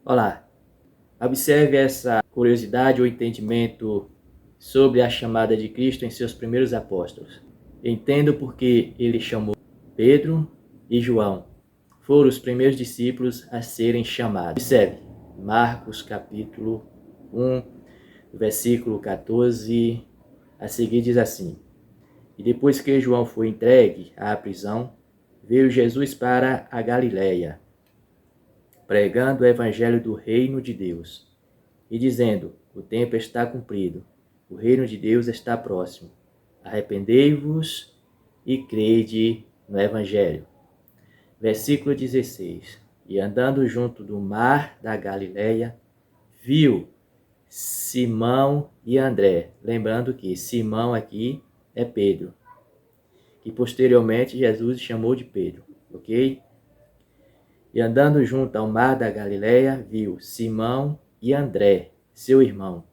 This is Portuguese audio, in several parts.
Olá, observe essa curiosidade ou entendimento sobre a chamada de Cristo em seus primeiros apóstolos. Entendo porque ele chamou Pedro e João. Foram os primeiros discípulos a serem chamados. Observe, Marcos capítulo 1, versículo 14, a seguir diz assim: E depois que João foi entregue à prisão, veio Jesus para a Galiléia, pregando o evangelho do reino de Deus e dizendo: o tempo está cumprido, o reino de Deus está próximo. Arrependei-vos e crede no evangelho. Versículo 16. E andando junto do mar da Galileia, viu Simão e André. Lembrando que Simão aqui é Pedro, que posteriormente Jesus chamou de Pedro, ok? E andando junto ao mar da Galileia, viu Simão e André, seu irmão,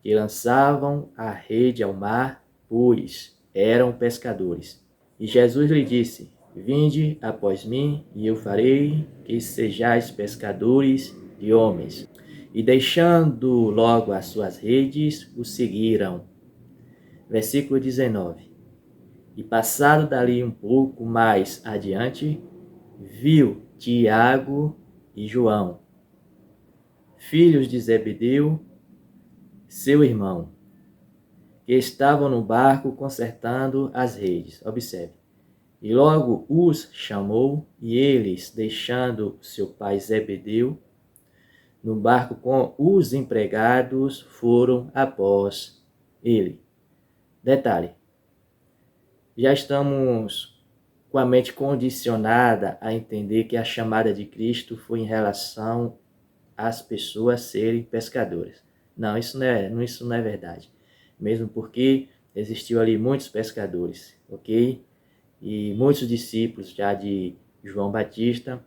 que lançavam a rede ao mar, pois eram pescadores. E Jesus lhe disse: Vinde após mim, e eu farei que sejais pescadores de homens. E deixando logo as suas redes, o seguiram. Versículo 19. E passado dali um pouco mais adiante, viu Tiago e João, filhos de Zebedeu, seu irmão, que estavam no barco consertando as redes. Observe. E logo os chamou, e eles, deixando seu pai Zebedeu no barco com os empregados, foram após ele. Detalhe: já estamos com a mente condicionada a entender que a chamada de Cristo foi em relação às pessoas serem pescadoras. Não, isso não é verdade. Mesmo porque existiu ali muitos pescadores, ok? E muitos discípulos já de João Batista,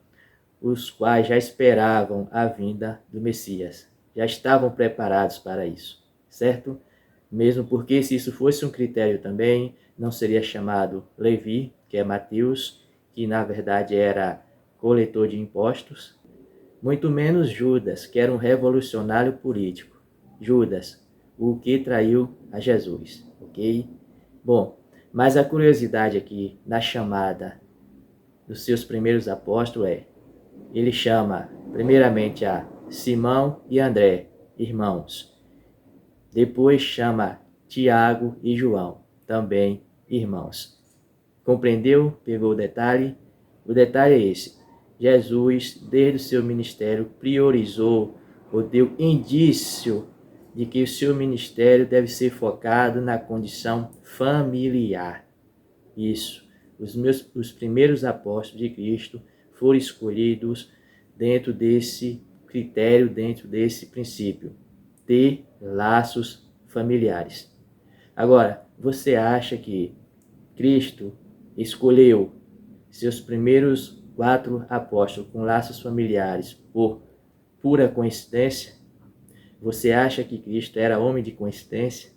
os quais já esperavam a vinda do Messias. Já estavam preparados para isso, certo? Mesmo porque se isso fosse um critério também, não seria chamado Levi, que é Mateus, que na verdade era coletor de impostos, muito menos Judas, que era um revolucionário político. Judas, o que traiu a Jesus, ok? Bom, mas a curiosidade aqui na chamada dos seus primeiros apóstolos é: ele chama primeiramente a Simão e André, irmãos. Depois chama Tiago e João, também irmãos. Compreendeu? Pegou o detalhe? O detalhe é esse: Jesus, desde o seu ministério, priorizou ou deu indício de que o seu ministério deve ser focado na condição familiar. Isso. Os primeiros apóstolos de Cristo foram escolhidos dentro desse critério, dentro desse princípio: ter laços familiares. Agora, você acha que Cristo escolheu seus primeiros 4 apóstolos com laços familiares por pura coincidência? Você acha que Cristo era homem de coincidência?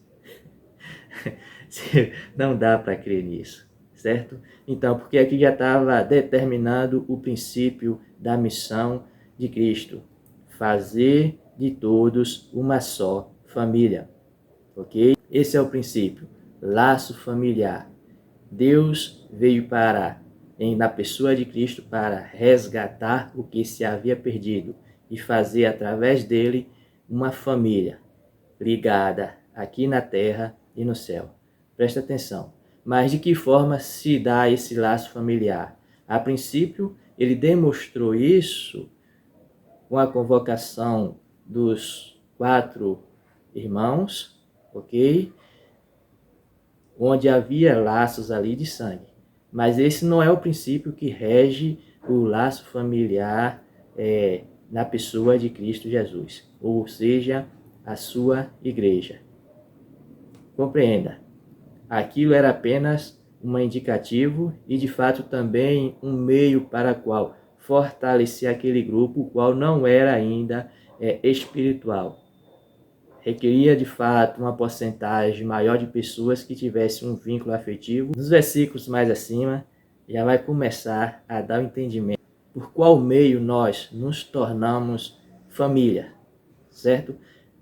Não dá para crer nisso, certo? Então, porque aqui já estava determinado o princípio da missão de Cristo: fazer de todos uma só família, ok? Esse é o princípio, laço familiar. Deus veio na pessoa de Cristo, para resgatar o que se havia perdido e fazer através dele uma família ligada aqui na terra e no céu. Presta atenção. Mas de que forma se dá esse laço familiar? A princípio, ele demonstrou isso com a convocação dos 4 irmãos, ok? Onde havia laços ali de sangue. Mas esse não é o princípio que rege o laço familiar na pessoa de Cristo Jesus, ou seja, a sua igreja. Compreenda, aquilo era apenas um indicativo e de fato também um meio para qual fortalecer aquele grupo, o qual não era ainda espiritual. Requeria de fato uma porcentagem maior de pessoas que tivessem um vínculo afetivo. Nos versículos mais acima, já vai começar a dar o entendimento por qual meio nós nos tornamos família, certo?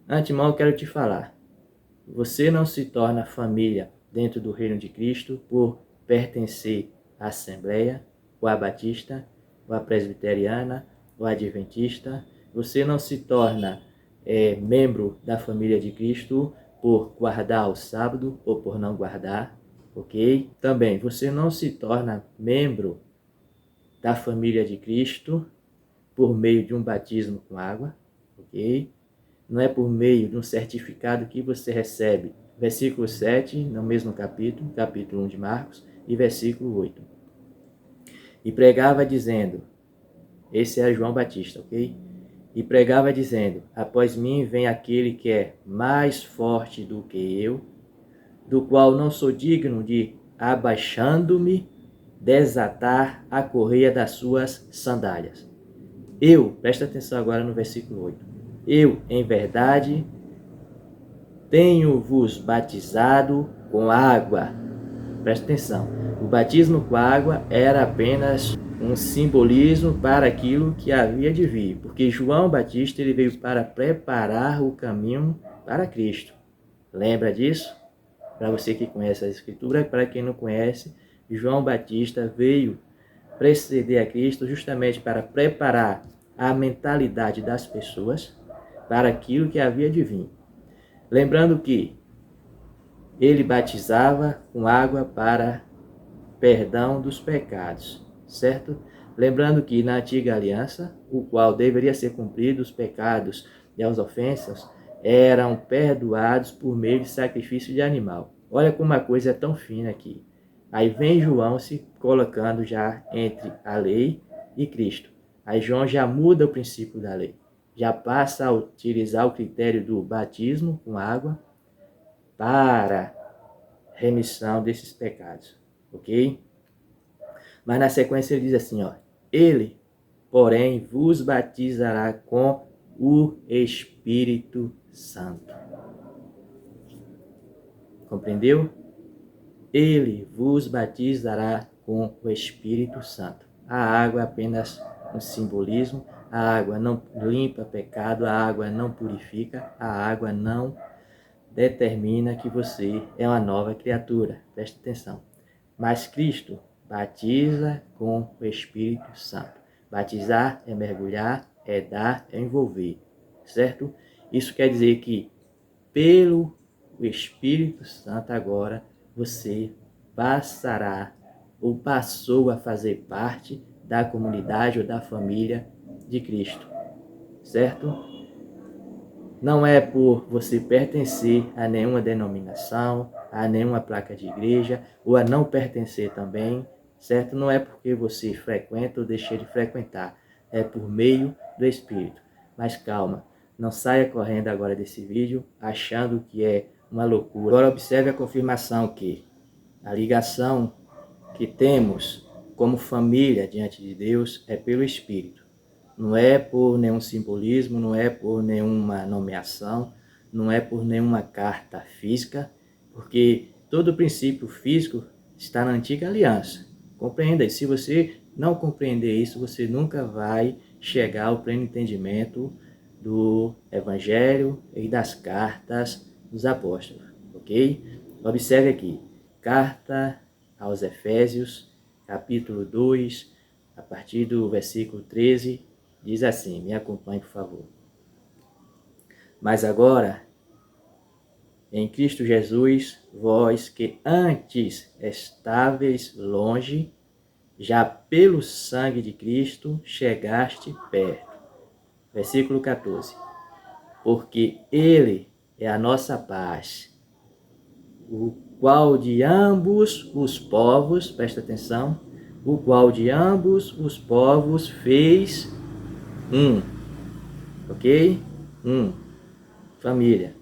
Antemão, eu quero te falar, você não se torna família dentro do reino de Cristo por pertencer à Assembleia, ou à Batista, ou à Presbiteriana, ou à Adventista. Você não se torna membro da família de Cristo por guardar o sábado ou por não guardar, ok? Também, você não se torna membro da família de Cristo por meio de um batismo com água, ok? Não é por meio de um certificado que você recebe. Versículo 7, no mesmo capítulo, capítulo 1 de Marcos, e versículo 8. E pregava dizendo, esse é João Batista, ok? E pregava dizendo, após mim vem aquele que é mais forte do que eu, do qual não sou digno de, abaixando-me, desatar a correia das suas sandálias. Eu, presta atenção agora no versículo 8. Eu, em verdade, tenho-vos batizado com água. Presta atenção. O batismo com água era apenas um simbolismo para aquilo que havia de vir, porque João Batista ele veio para preparar o caminho para Cristo. Lembra disso? Para você que conhece a Escritura, para quem não conhece, João Batista veio preceder a Cristo justamente para preparar a mentalidade das pessoas para aquilo que havia de vir. Lembrando que ele batizava com água para perdão dos pecados, certo? Lembrando que na antiga aliança, o qual deveria ser cumprido, os pecados e as ofensas eram perdoados por meio de sacrifício de animal. Olha como a coisa é tão fina aqui. Aí vem João se colocando já entre a lei e Cristo. Aí João já muda o princípio da lei. Já passa a utilizar o critério do batismo com água para remissão desses pecados, ok? Mas na sequência ele diz assim, ó, ele, porém, vos batizará com o Espírito Santo. Compreendeu? Ele vos batizará com o Espírito Santo. A água é apenas um simbolismo, a água não limpa pecado, a água não purifica, a água não determina que você é uma nova criatura. Preste atenção. Mas Cristo batiza com o Espírito Santo. Batizar é mergulhar, é dar, é envolver, certo? Isso quer dizer que pelo Espírito Santo agora você passará ou passou a fazer parte da comunidade ou da família de Cristo, certo? Não é por você pertencer a nenhuma denominação, a nenhuma placa de igreja, ou a não pertencer também, certo? Não é porque você frequenta ou deixa de frequentar, é por meio do Espírito. Mas calma, não saia correndo agora desse vídeo achando que é uma loucura. Agora observe a confirmação que a ligação que temos como família diante de Deus é pelo Espírito. Não é por nenhum simbolismo, não é por nenhuma nomeação, não é por nenhuma carta física, porque todo o princípio físico está na antiga aliança. Compreenda, e se você não compreender isso, você nunca vai chegar ao pleno entendimento do Evangelho e das cartas dos apóstolos, ok? Observe aqui, carta aos Efésios, capítulo 2, a partir do versículo 13, diz assim, me acompanhe por favor. Mas agora, em Cristo Jesus, vós que antes estáveis longe, já pelo sangue de Cristo chegaste perto. Versículo 14. Porque Ele é a nossa paz, o qual de ambos os povos, presta atenção, o qual de ambos os povos fez ok? Família.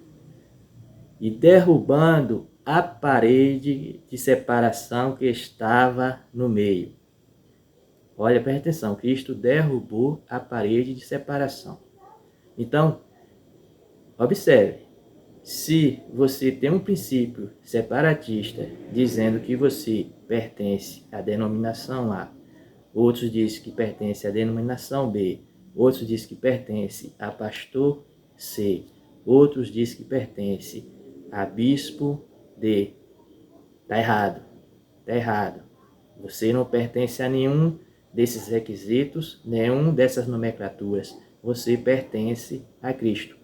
E derrubando a parede de separação que estava no meio. Olha, presta atenção, Cristo derrubou a parede de separação. Então, observe, se você tem um princípio separatista dizendo que você pertence à denominação A, outros dizem que pertence à denominação B, outros dizem que pertence a pastor C, outros dizem que pertence a bispo D. Está errado, está errado. Você não pertence a nenhum desses requisitos, nenhum dessas nomenclaturas. Você pertence a Cristo.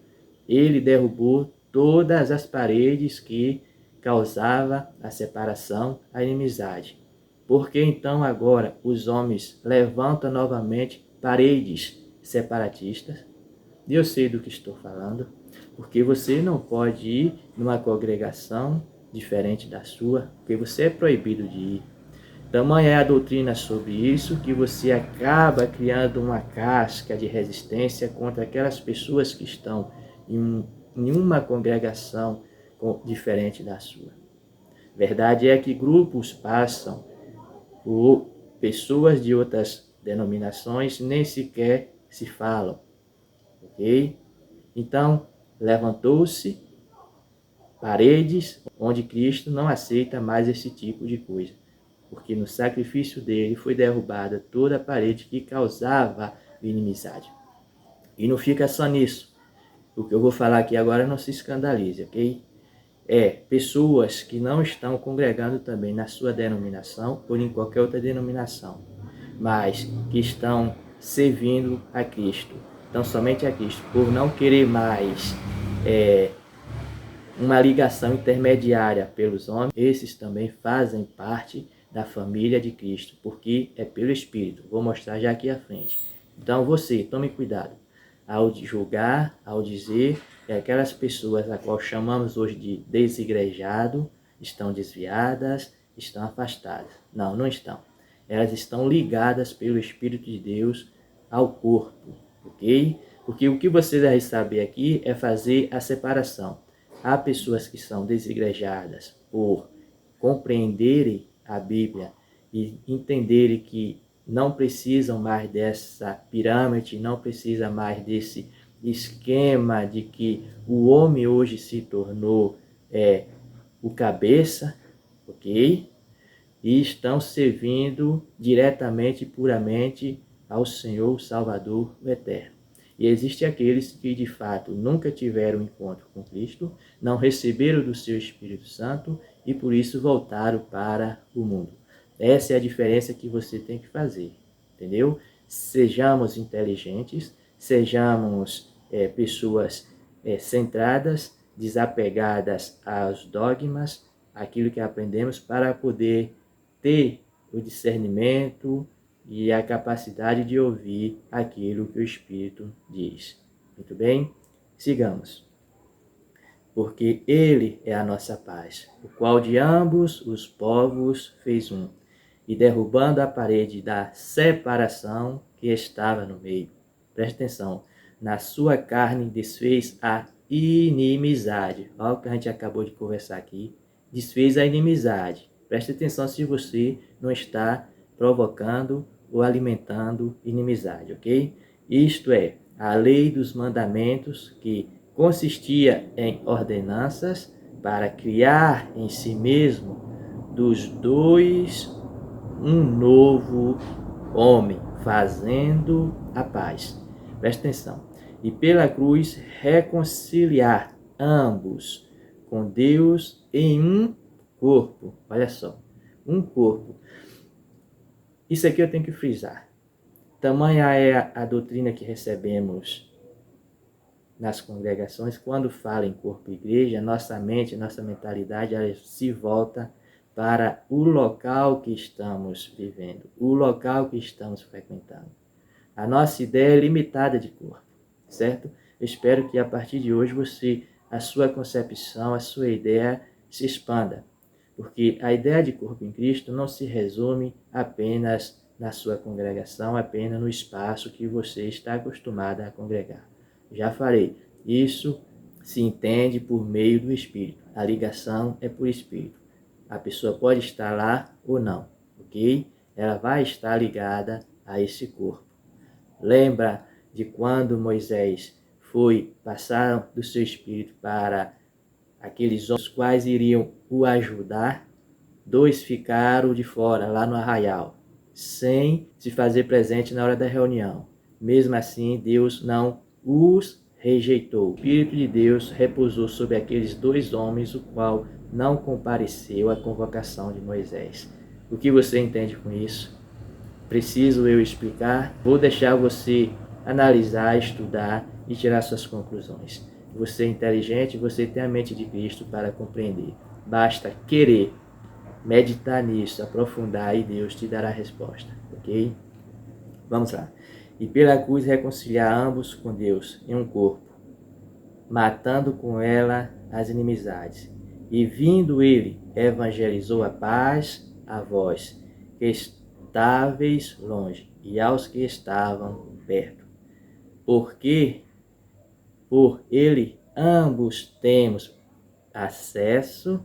Ele derrubou todas as paredes que causava a separação, a inimizade. Porque então agora os homens levantam novamente paredes separatistas? E eu sei do que estou falando, porque você não pode ir numa congregação diferente da sua, porque você é proibido de ir. Tamanha é a doutrina sobre isso que você acaba criando uma casca de resistência contra aquelas pessoas que estão em uma congregação diferente da sua. Verdade é que grupos passam por pessoas de outras denominações nem sequer se falam, ok? Então, levantou-se paredes onde Cristo não aceita mais esse tipo de coisa, porque no sacrifício dele foi derrubada toda a parede que causava inimizade. E não fica só nisso. O que eu vou falar aqui agora não se escandalize, ok? Pessoas que não estão congregando também na sua denominação ou em qualquer outra denominação, mas que estão servindo a Cristo, então somente a Cristo, por não querer mais uma ligação intermediária pelos homens, esses também fazem parte da família de Cristo, porque é pelo Espírito. Vou mostrar já aqui à frente. Então você, tome cuidado ao julgar, ao dizer que aquelas pessoas a qual chamamos hoje de desigrejado estão desviadas, estão afastadas. Não, não estão. Elas estão ligadas pelo Espírito de Deus ao corpo, ok? Porque o que você deve saber aqui é fazer a separação. Há pessoas que são desigrejadas por compreenderem a Bíblia e entenderem que não precisam mais dessa pirâmide, não precisa mais desse esquema de que o homem hoje se tornou o cabeça, ok? E estão servindo diretamente e puramente ao Senhor, o Salvador, o Eterno. E existem aqueles que de fato nunca tiveram encontro com Cristo, não receberam do seu Espírito Santo e por isso voltaram para o mundo. Essa é a diferença que você tem que fazer, entendeu? Sejamos inteligentes, sejamos pessoas centradas, desapegadas aos dogmas, aquilo que aprendemos para poder ter o discernimento e a capacidade de ouvir aquilo que o Espírito diz. Muito bem? Sigamos. Porque ele é a nossa paz, o qual de ambos os povos fez um, e derrubando a parede da separação que estava no meio. Preste atenção. Na sua carne desfez a inimizade. Olha o que a gente acabou de conversar aqui. Desfez a inimizade. Preste atenção se você não está provocando ou alimentando inimizade, ok? Isto é, a lei dos mandamentos que consistia em ordenanças para criar em si mesmo dos dois um novo homem, fazendo a paz. Presta atenção. E pela cruz reconciliar ambos com Deus em um corpo. Olha só, um corpo. Isso aqui eu tenho que frisar. Tamanha é a doutrina que recebemos nas congregações. Quando fala em corpo e igreja, nossa mente, nossa mentalidade ela se volta para o local que estamos vivendo, o local que estamos frequentando. A nossa ideia é limitada de corpo, certo? Eu espero que a partir de hoje a sua concepção, a sua ideia se expanda, porque a ideia de corpo em Cristo não se resume apenas na sua congregação, apenas no espaço que você está acostumado a congregar. Já falei, isso se entende por meio do Espírito. A ligação é por Espírito. A pessoa pode estar lá ou não, ok? Ela vai estar ligada a esse corpo. Lembra de quando Moisés foi passar do seu Espírito para aqueles homens quais iriam o ajudar? 2 ficaram de fora, lá no arraial, sem se fazer presente na hora da reunião. mesmo assim Deus não os rejeitou. O Espírito de Deus repousou sobre aqueles 2 homens, o qual não compareceu à convocação de Moisés. O que você entende com isso? Preciso eu explicar? Vou deixar você analisar, estudar e tirar suas conclusões. Você é inteligente, você tem a mente de Cristo para compreender. Basta querer meditar nisso, aprofundar e Deus te dará a resposta, ok? Vamos lá. E pela cruz reconciliar ambos com Deus em um corpo, matando com ela as inimizades. E vindo ele, evangelizou a paz a vós, que estáveis longe, e aos que estavam perto. Porque por ele ambos temos acesso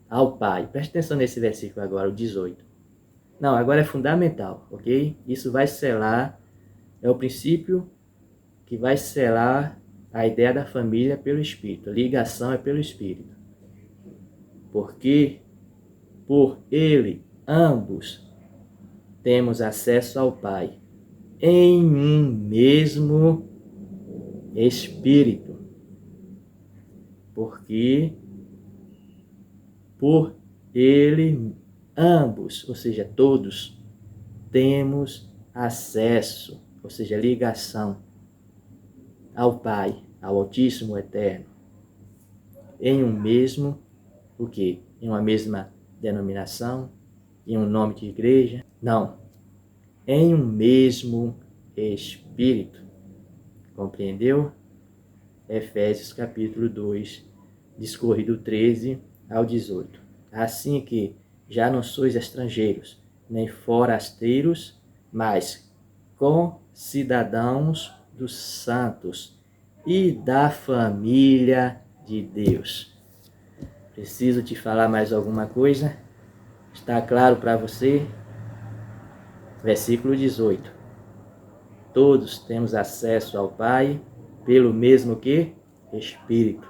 ao Pai. Preste atenção nesse versículo agora, o 18. Não, agora é fundamental, ok? Isso vai selar, é o princípio que vai selar a ideia da família pelo Espírito. A ligação é pelo Espírito. Porque por ele ambos temos acesso ao Pai em um mesmo Espírito. Porque por ele ambos, ou seja, todos, temos acesso, ou seja, ligação ao Pai, ao Altíssimo Eterno, em um mesmo, o quê? Em uma mesma denominação, em um nome de igreja? Não. Em um mesmo Espírito. Compreendeu? Efésios capítulo 2, discorrido 13 ao 18. Assim que já não sois estrangeiros, nem forasteiros, mas concidadãos dos santos e da família de Deus. Preciso te falar mais alguma coisa? Está claro para você? Versículo 18. Todos temos acesso ao Pai pelo mesmo que? Espírito.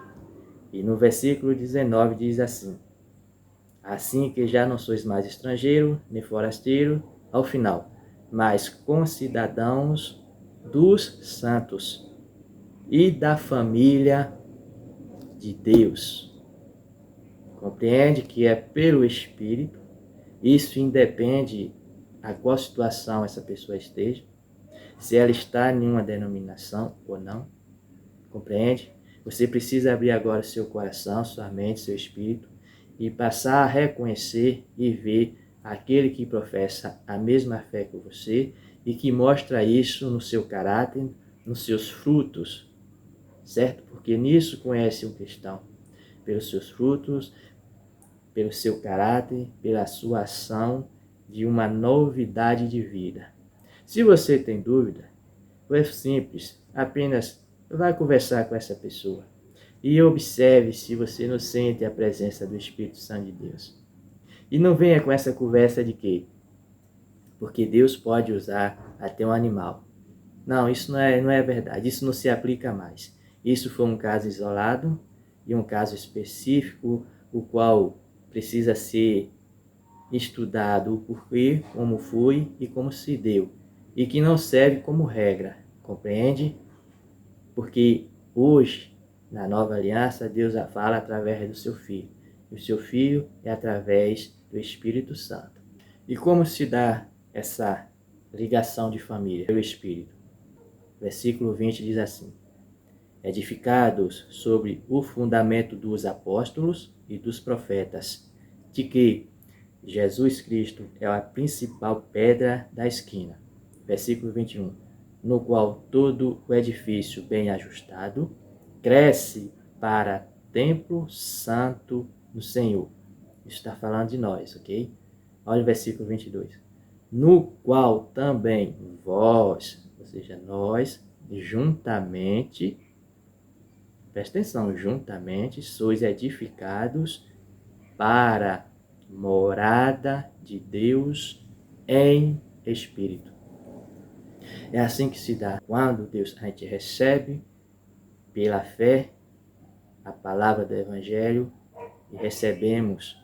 E no versículo 19 diz assim: assim que já não sois mais estrangeiro, nem forasteiro, ao final, mas concidadãos dos santos e da família de Deus. Compreende que é pelo Espírito, isso independe a qual situação essa pessoa esteja, se ela está em uma denominação ou não, compreende? Você precisa abrir agora seu coração, sua mente, seu espírito e passar a reconhecer e ver aquele que professa a mesma fé que você e que mostra isso no seu caráter, nos seus frutos, certo? Porque nisso conhece um cristão, pelos seus frutos, pelo seu caráter, pela sua ação de uma novidade de vida. Se você tem dúvida, é simples, apenas vai conversar com essa pessoa e observe se você não sente a presença do Espírito Santo de Deus. E não venha com essa conversa de que porque Deus pode usar até um animal. Não, isso não é verdade, isso não se aplica mais. Isso foi um caso isolado e um caso específico, o qual precisa ser estudado o porquê, como foi e como se deu, e que não serve como regra, compreende? Porque hoje, na nova aliança, Deus fala através do seu Filho, e o seu Filho é através do Espírito Santo. E como se dá essa ligação de família pelo Espírito? Versículo 20 diz assim: edificados sobre o fundamento dos apóstolos e dos profetas, de que Jesus Cristo é a principal pedra da esquina. Versículo 21. No qual todo o edifício bem ajustado cresce para templo santo do Senhor. Isso está falando de nós, ok? Olha o versículo 22. No qual também vós, ou seja, nós, juntamente, presta atenção, juntamente sois edificados para morada de Deus em Espírito. É assim que se dá. Quando Deus, a gente recebe pela fé a palavra do Evangelho e recebemos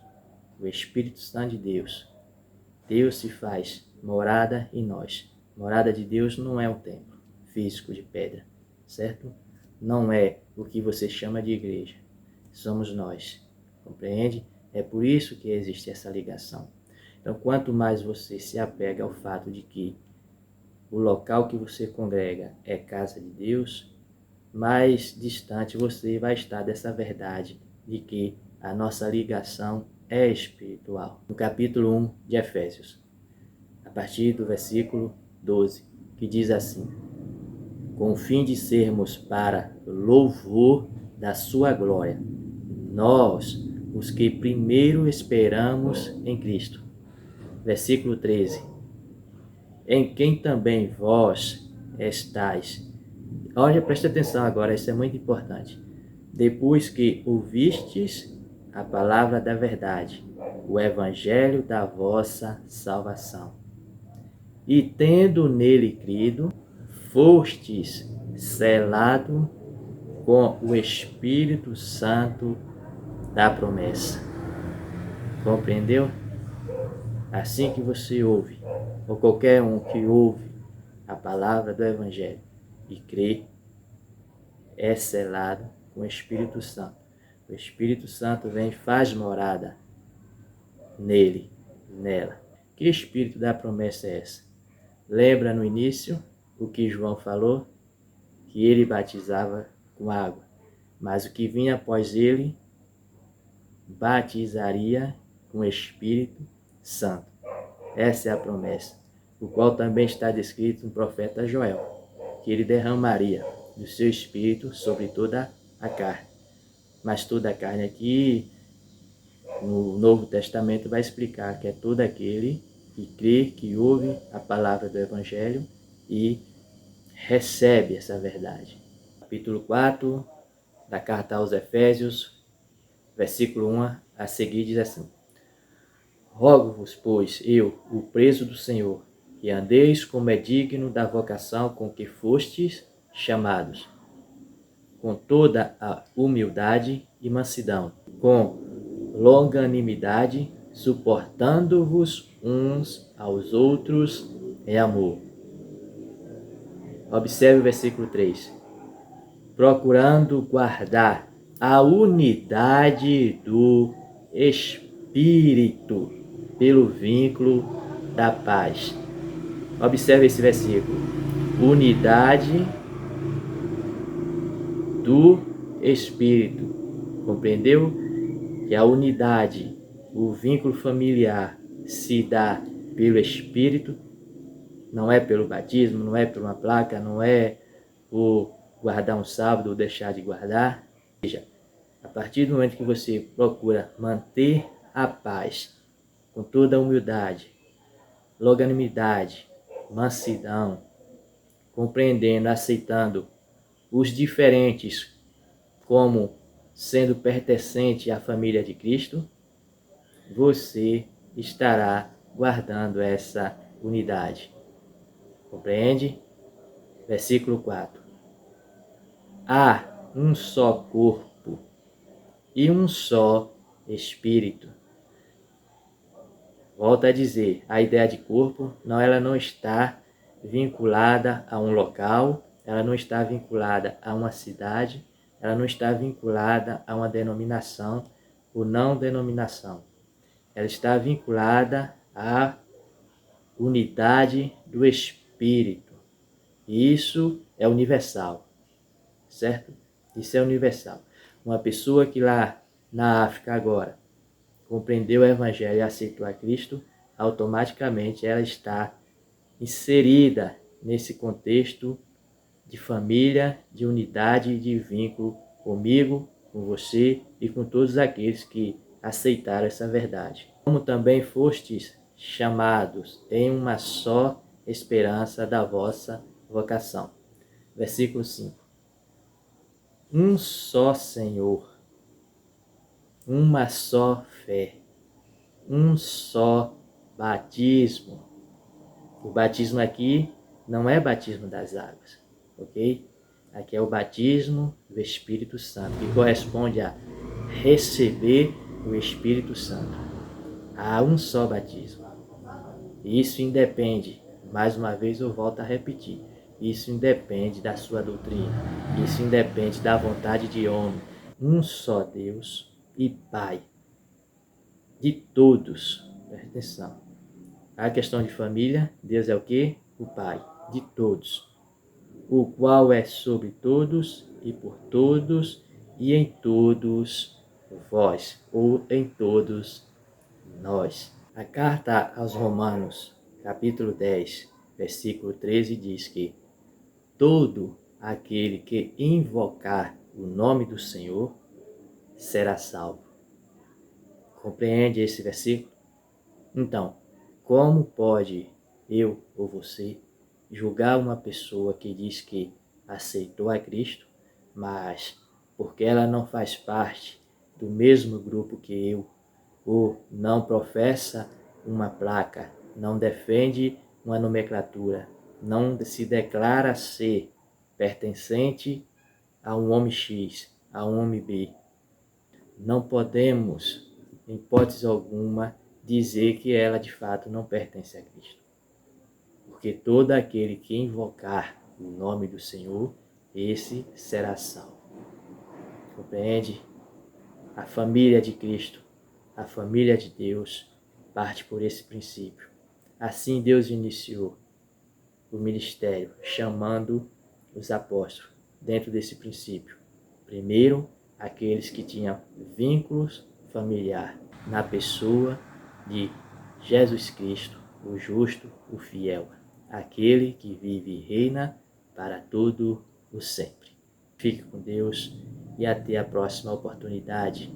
o Espírito Santo de Deus. Deus se faz morada em nós. Morada de Deus não é um templo físico de pedra, certo? Não é o que você chama de igreja. Somos nós, compreende? É por isso que existe essa ligação. Então, quanto mais você se apega ao fato de que o local que você congrega é casa de Deus, mais distante você vai estar dessa verdade de que a nossa ligação é espiritual. No capítulo 1 de Efésios, a partir do versículo 12, que diz assim: com o fim de sermos para louvor da sua glória, nós, os que primeiro esperamos em Cristo. Versículo 13: em quem também vós estáis. Olha, presta atenção agora, isso é muito importante. Depois que ouvistes a palavra da verdade, o evangelho da vossa salvação, e tendo nele crido, fostes selado com o Espírito Santo da promessa. Compreendeu? Assim que você ouve, ou qualquer um que ouve a palavra do Evangelho e crê, é selado com o Espírito Santo. O Espírito Santo vem e faz morada nele, nela. Que Espírito da promessa é essa? Lembra no início o que João falou? Que ele batizava com água, mas o que vinha após ele batizaria com o Espírito Santo. Essa é a promessa, o qual também está descrito no profeta Joel, que ele derramaria do seu Espírito sobre toda a carne. Mas toda a carne aqui, no Novo Testamento, vai explicar que é todo aquele que crê, que ouve a palavra do Evangelho e recebe essa verdade. Capítulo 4 da carta aos Efésios, versículo 1 a seguir diz assim: rogo-vos, pois, eu, o preso do Senhor, que andeis como é digno da vocação com que fostes chamados, com toda a humildade e mansidão, com longanimidade, suportando-vos uns aos outros em amor. Observe o versículo 3. Procurando guardar a unidade do Espírito pelo vínculo da paz. Observe esse versículo. Unidade do Espírito. Compreendeu? Que a unidade, o vínculo familiar se dá pelo Espírito, não é pelo batismo, não é por uma placa, não é por guardar um sábado ou deixar de guardar. Ou seja, a partir do momento que você procura manter a paz com toda a humildade, longanimidade, mansidão, compreendendo, aceitando os diferentes como sendo pertencente à família de Cristo, você estará guardando essa unidade. Compreende? Versículo 4. Há um só corpo e um só Espírito. Volto a dizer, a ideia de corpo, ela não está vinculada a um local, ela não está vinculada a uma cidade, ela não está vinculada a uma denominação ou não denominação. Ela está vinculada à unidade do Espírito. E isso é universal, certo? Isso é universal. Uma pessoa que lá na África agora compreendeu o Evangelho e aceitou a Cristo, automaticamente ela está inserida nesse contexto de família, de unidade e de vínculo comigo, com você e com todos aqueles que aceitaram essa verdade. Como também fostes chamados em uma só esperança da vossa vocação. Versículo 5. Um só Senhor, uma só fé, um só batismo. O batismo aqui não é batismo das águas, ok? Aqui é o batismo do Espírito Santo, que corresponde a receber o Espírito Santo. Há um só batismo. Isso independe Mais uma vez eu volto a repetir. Isso independe da sua doutrina. Isso independe da vontade de homem. Um só Deus e Pai de todos. Presta atenção. A questão de família, Deus é o quê? O Pai de todos. O qual é sobre todos e por todos e em todos vós, ou em todos nós. A carta aos Romanos, capítulo 10, versículo 13, diz que todo aquele que invocar o nome do Senhor será salvo. Compreende esse versículo? Então, como pode eu ou você julgar uma pessoa que diz que aceitou a Cristo, mas porque ela não faz parte do mesmo grupo que eu, ou não professa uma placa, não defende uma nomenclatura, não se declara ser pertencente a um homem X, a um homem B. Não podemos, em hipótese alguma, dizer que ela de fato não pertence a Cristo. Porque todo aquele que invocar o nome do Senhor, esse será salvo. Compreende? A família de Cristo, a família de Deus, parte por esse princípio. Assim Deus iniciou o ministério, chamando os apóstolos dentro desse princípio. Primeiro, aqueles que tinham vínculos familiares na pessoa de Jesus Cristo, o justo, o fiel, aquele que vive e reina para todo o sempre. Fique com Deus e até a próxima oportunidade.